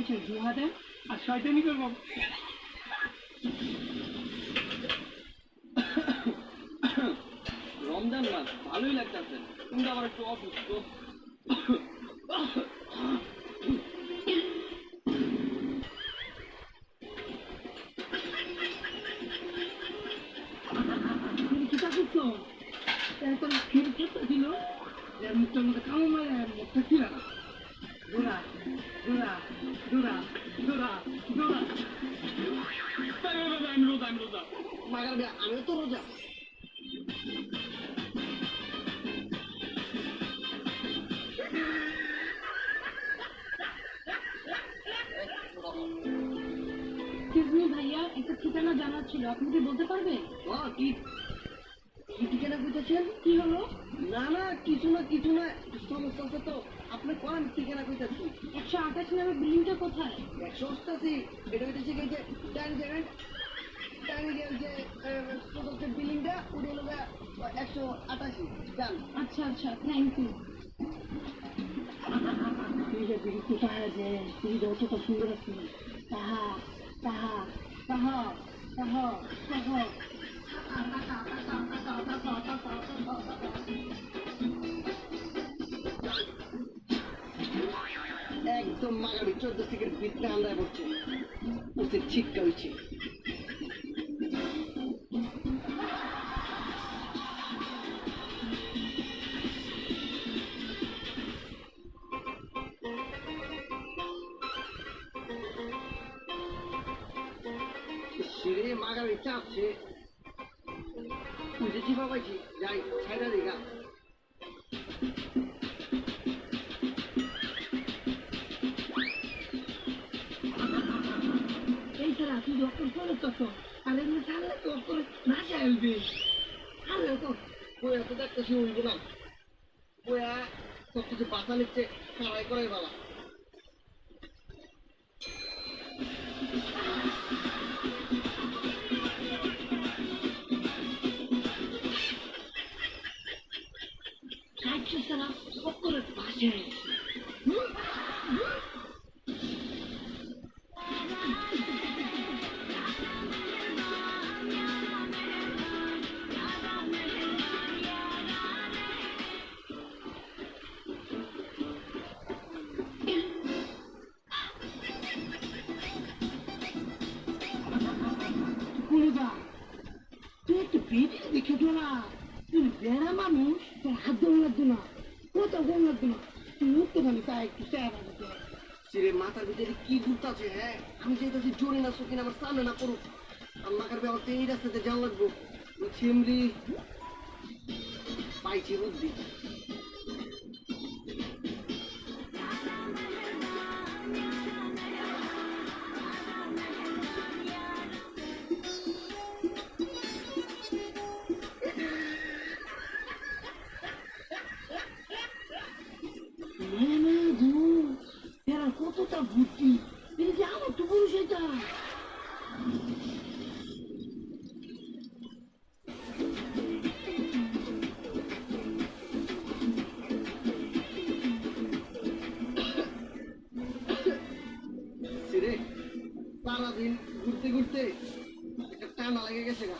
এসে জুয়া দেন আর শয়তানি করবো। রমজান মাস ভালোই লাগতেছে, কিন্তু আবার একটু অসুস্থ। কিতা করতো এখন ফিরে খেতে ছিল মুখটার মধ্যে কামো মারে মুখটা ছিল না। দৌড়া দৌড়া দৌড়া দৌড়া দৌড়া। আমি রোজা, আমি রোজা। মাগার ভাই আমিও তো রোজা। ভাইয়া একটা ঠিকানা জানার ছিল, আপনি কি বলতে পারবেন? কি কি ঠিকানা কইতেছেন? কি হলো? না না কিছু না সমস্যা আছে তো, আপনি কোন ঠিকানা কইতেছেন? 128 নামের বিল্ডিংটা কোথায়? 188 এটা হইতেছে কি যে যে বিল্ডিংটা উড়ে হলো 188 জান। আচ্ছা আচ্ছা, থ্যাংক ইউ। তুই যে দিদি কোথায় যে তুই যতটা সুন্দর আছিস তাহা তাহা তাহা তাহা তাহা একদম মাগাবি 14 থেকে ভিতরে আমরা পড়ছে ওতে শিক্ষা হয়েছে। সিরে মাগাবি চাপছে বুঝেছি বাবাজি, যাই ছাইরা দিগা। এই ছাড়া তুই ডক্টর করে তত আর এমনি ছাড়লে তো করে না চাইবে আরে তো বইয়া তো দেখতেছি উঠব না, বইয়া সব কিছু বাঁচা নিচ্ছে কারাই করাই বাবা। সাইডটা ছাড়া সব করে পাশে তুই একটু ভিডিও দেখে তো না, তুই বেড়া মানুষ, তোর হাত দৌড় লাগতো না, কোথাও দৌড় লাগতো না, তুই উঠতে পারি তাই একটু চেহারা দিতে। সিরে মাথার ভিতরে কি ঘুরতাছে? হ্যাঁ আমি চাইতেছি জোরে না চোখে আমার সামনে না পড়ুক, আর মাকার ব্যাপার এই রাস্তাতে যাওয়া লাগবো। ছিমরি পাইছি বুদ্ধি। কতটা বুদ্ধি, এই যে আমার তো পুরুষ এটা সিরে সারাদিন ঘুরতে ঘুরতে একটা টানা লেগে গেছে গা।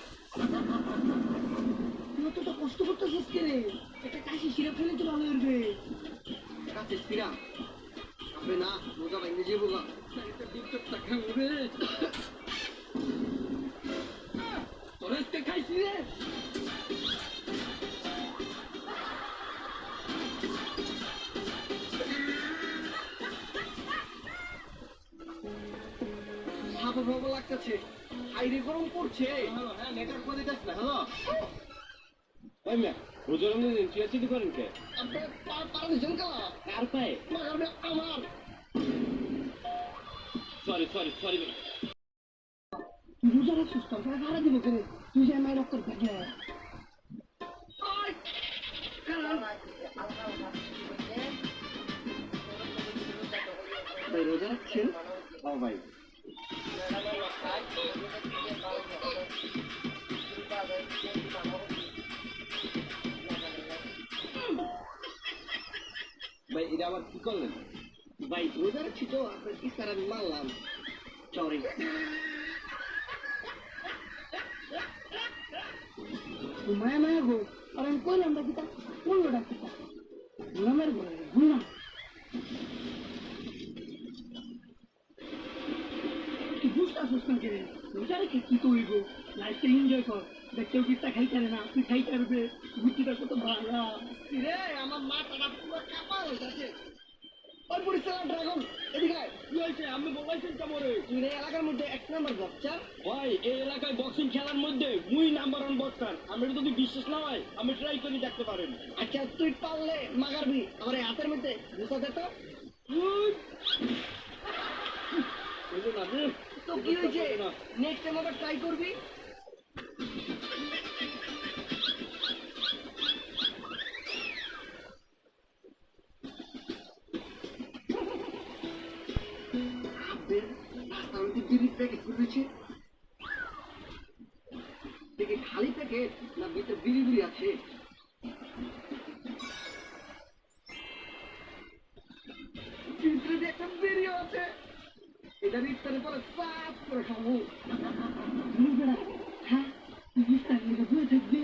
তুই অতটা কষ্ট করতেছিস কে রে? একটা কাশি সিরাপ ফেলে তো ভালো উঠবে। কাছে ফিরা হবে না, বোঝা ভাঙে যে বোঝা তোর আজকে খাইছি রে। হাবো ভাবো লাগতেছে, আইরে গরম পড়ছে। হ্যাঁ নেটওয়ার্ক করে যাস না। হ্যালো ওই মিয়া, রোজার রমজান চিয়াচিটি করেন কে? আপনি পারমিশন কালা কার পায়ে? মাগার ভাই আমার। সরি সরি সরি তুই রোজা রাখছিস তোর ভাড়া দিব কেন? তুই যে আমার রক্ত থাকে ভাই রোজা রাখছেন? ও ভাই ভাই এটা আবার কি করলেন? ভাই রোজা রাখছি তো আপনার ইস্তার আমি মানলাম সরি মায়া মায়া গো আর আমি কইলাম ডাকিতা কইলো ডাকিতা ঘুরামের ঘরে ঘুরলাম তুই বুঝতে আসিস না কেন রোজা রেখে কি করবি গো লাইফটা এনজয় কর দেখ কেউ কিটা খাইতে না তুই খাইতে পারবে বুদ্ধিটা কত ভালো রে আমার মাথাটা পুরো কাপা হয়ে যাচ্ছে ওই পরিচালনা ড্রাগন এদিকে আয়। কি হয়েছে আমি বলাইছেন কামড়ে তুই এই এলাকার মধ্যে এক নম্বর বাচ্চা ভাই এই এলাকায় বক্সিং খেলার মধ্যে মুই নাম্বার 1 বক্সার আমি যদি বিশ্বাস না হয় আমি ট্রাই করে দেখতে পারেন আচ্ছা তুই পারলে মাগারবি আমার এই হাতের মধ্যে ঘুষা দে তো বুঝলেন আপনি তো কি হয়েছে নেক্সট টাইম আবার ট্রাই করবি বিড়ির প্যাকেট রয়েছে দেখে খালি প্যাকেট না ভিতরে বিড়ি বিড়ি আছে ভিতরে যে একটা বিড়িও আছে এটা ইফতারের পরে সাফ করে খাবো হ্যাঁ তুই বুঝতে ঘুরে থাকবে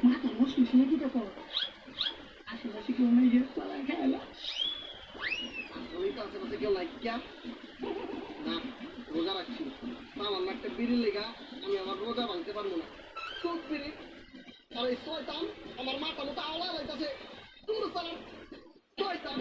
মাথা নষ্ট শুনে কি তো আশেপাশে কেউ নেই যে পালা খেলা ওই তো আশেপাশে কেউ লাইকা না রোজা রাখছি আমার একটা বিড়ি লেগা আমি আমার রোজা ভাঙতে পারবো না খুব বিড়ি আর এই শয়তান আমার মাথা মতো আওলা হইতাছে দূর সালাম শয়তান